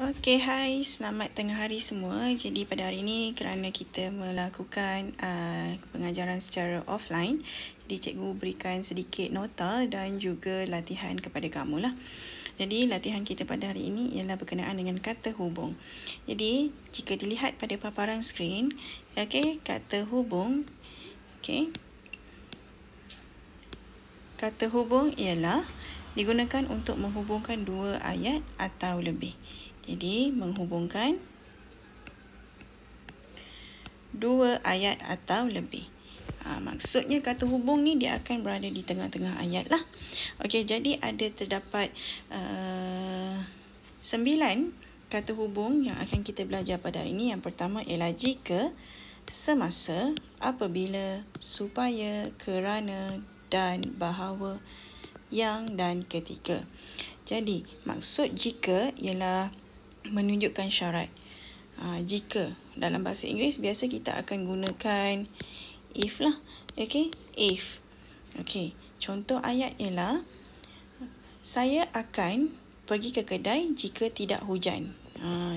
Okey, hai. Selamat tengah hari semua. Jadi pada hari ini kerana kita melakukan pengajaran secara offline, jadi cikgu berikan sedikit nota dan juga latihan kepada kamu lah. Jadi latihan kita pada hari ini ialah berkenaan dengan kata hubung. Jadi jika dilihat pada paparan skrin, okey, kata hubung, okey. Kata hubung ialah digunakan untuk menghubungkan dua ayat atau lebih. Jadi, menghubungkan dua ayat atau lebih. Maksudnya kata hubung ni dia akan berada di tengah-tengah ayat lah. Okey, jadi terdapat 9 kata hubung yang akan kita belajar pada hari ini. Yang pertama ialah jika, semasa, apabila, supaya, kerana, dan, bahawa, yang dan ketika. Jadi, maksud jika ialah menunjukkan syarat. Jika dalam bahasa Inggeris biasa kita akan gunakan if lah. Okey, if. Okey, contoh ayat ialah saya akan pergi ke kedai jika tidak hujan.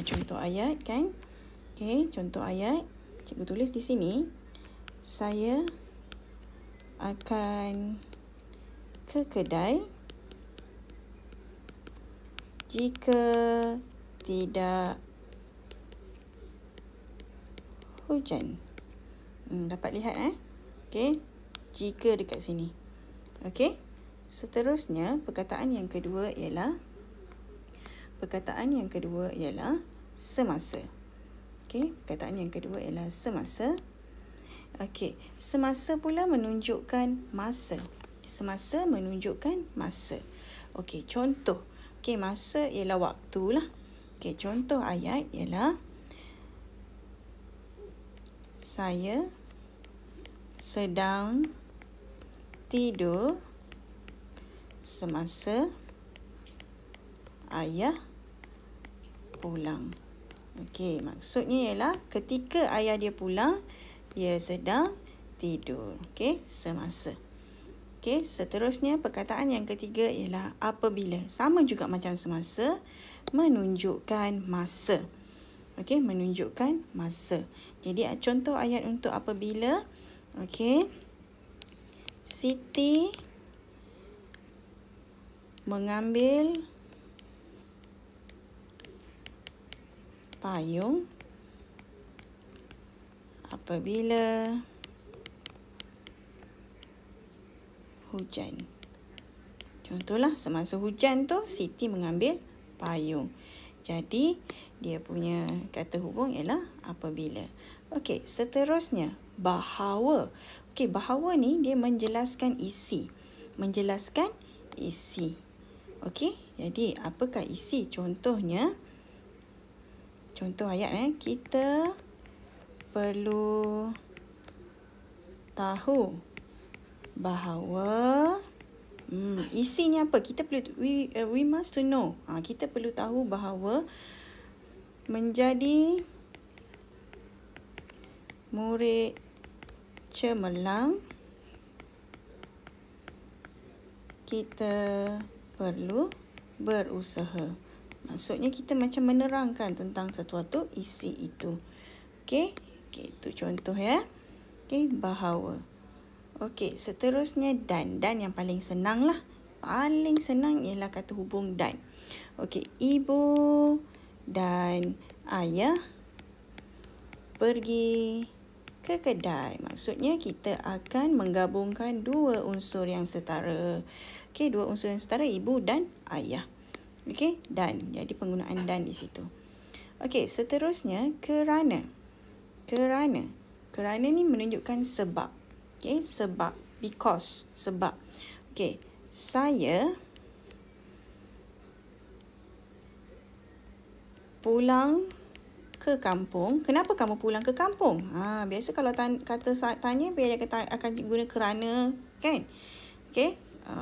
Contoh ayat kan. Okey, contoh ayat cikgu tulis di sini. Saya akan ke kedai jika tidak hujan. Dapat lihat Okey, jika dekat sini. Okey. Seterusnya perkataan yang kedua ialah semasa. Okey, perkataan yang kedua ialah semasa. Okey, semasa pula menunjukkan masa. Semasa menunjukkan masa. Okey, contoh. Okey, masa ialah waktu lah. Okey, contoh ayat ialah saya sedang tidur semasa ayah pulang. Okey, maksudnya ialah ketika ayah dia pulang, dia sedang tidur. Okey, semasa. Okey, seterusnya perkataan yang ketiga ialah apabila. Sama juga macam semasa, menunjukkan masa. Okey, menunjukkan masa. Jadi contoh ayat untuk apabila. Okey. Siti mengambil payung apabila hujan. Contohlah semasa hujan tu Siti mengambil payung. Jadi dia punya kata hubung ialah apabila. Okey, seterusnya bahawa. Okey, bahawa ni dia menjelaskan isi. Menjelaskan isi. Okey, jadi apakah isi? Contohnya, contoh ayat kita perlu tahu bahawa isinya apa? Kita perlu we must to know. Kita perlu tahu bahawa menjadi murid cemerlang kita perlu berusaha. Maksudnya kita macam menerangkan tentang sesuatu isi itu. Okey, itu contoh ya. Okey, bahawa. Okey, seterusnya dan. Dan yang paling senang lah. Paling senang ialah kata hubung dan. Okey, ibu dan ayah pergi ke kedai. Maksudnya kita akan menggabungkan dua unsur yang setara. Okey, dua unsur yang setara, ibu dan ayah. Okey, dan. Jadi penggunaan dan di situ. Okey, seterusnya kerana. Kerana. Kerana ni menunjukkan sebab. Okey, sebab, because, sebab. Okey, saya pulang ke kampung. Kenapa kamu pulang ke kampung? Biasa kalau tanya, dia akan guna kerana, kan? Okey,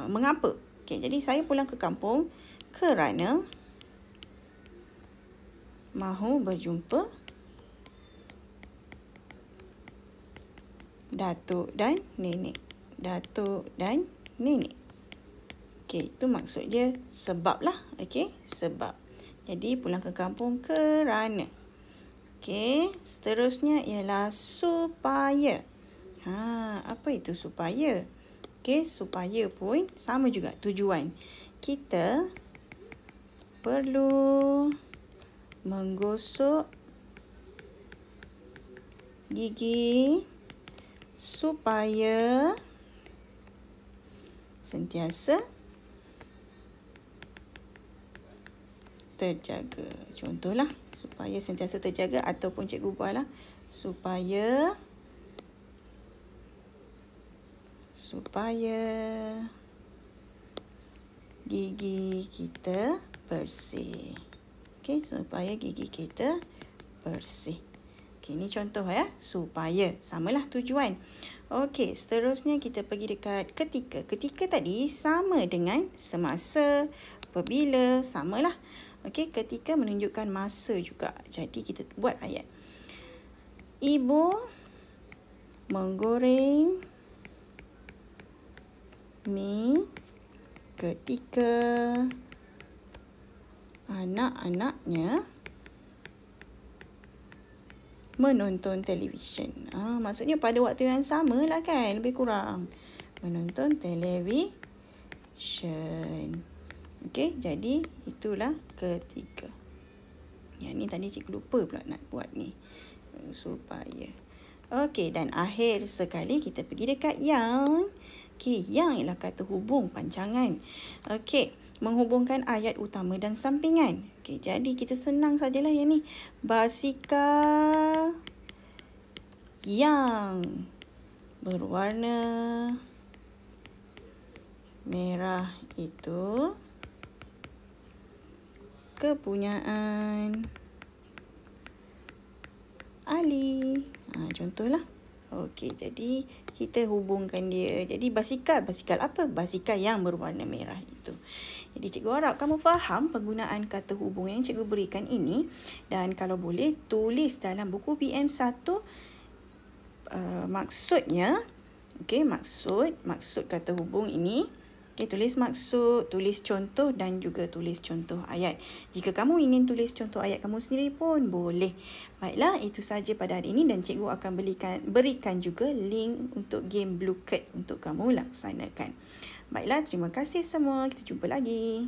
mengapa? Okey, jadi saya pulang ke kampung kerana mahu berjumpa datuk dan nenek. Datuk dan nenek. Okey, itu maksud dia sebab lah. Okey, sebab. Jadi pulang ke kampung kerana. Okey, seterusnya ialah supaya. Apa itu supaya? Okey, supaya pun sama juga tujuan. Kita perlu menggosok gigi supaya sentiasa terjaga. Contohlah, supaya sentiasa terjaga ataupun cikgu buatlah supaya gigi kita bersih. Okey, supaya gigi kita bersih. Okey, ini contoh ya, supaya. Samalah tujuan. Okey, seterusnya kita pergi dekat ketika. Ketika tadi sama dengan semasa, apabila, samalah. Okey, ketika menunjukkan masa juga. Jadi kita buat ayat. Ibu menggoreng mi ketika anak-anaknya menonton televisyen. Maksudnya pada waktu yang sama lah kan, lebih kurang. Menonton televisyen. Okey, jadi itulah ketika. Yang ni tadi cikgu lupa pula nak buat ni. Supaya. Okey, dan akhir sekali kita pergi dekat yang. Okey, yang ialah kata hubung pancangan. Okey, menghubungkan ayat utama dan sampingan. Okey, jadi kita senang sajalah yang ni. Basikal yang berwarna merah itu kepunyaan Ali. Contohlah. Okey, jadi kita hubungkan dia. Jadi basikal apa? Basikal yang berwarna merah itu. Jadi cikgu harap kamu faham penggunaan kata hubung yang cikgu berikan ini. Dan kalau boleh, tulis dalam buku PM1 maksudnya. Okey, maksud kata hubung ini. Okey, tulis maksud, tulis contoh dan juga tulis contoh ayat. Jika kamu ingin tulis contoh ayat kamu sendiri pun boleh. Baiklah, itu sahaja pada hari ini dan cikgu akan berikan juga link untuk game Blue Card untuk kamu laksanakan. Baiklah, terima kasih semua. Kita jumpa lagi.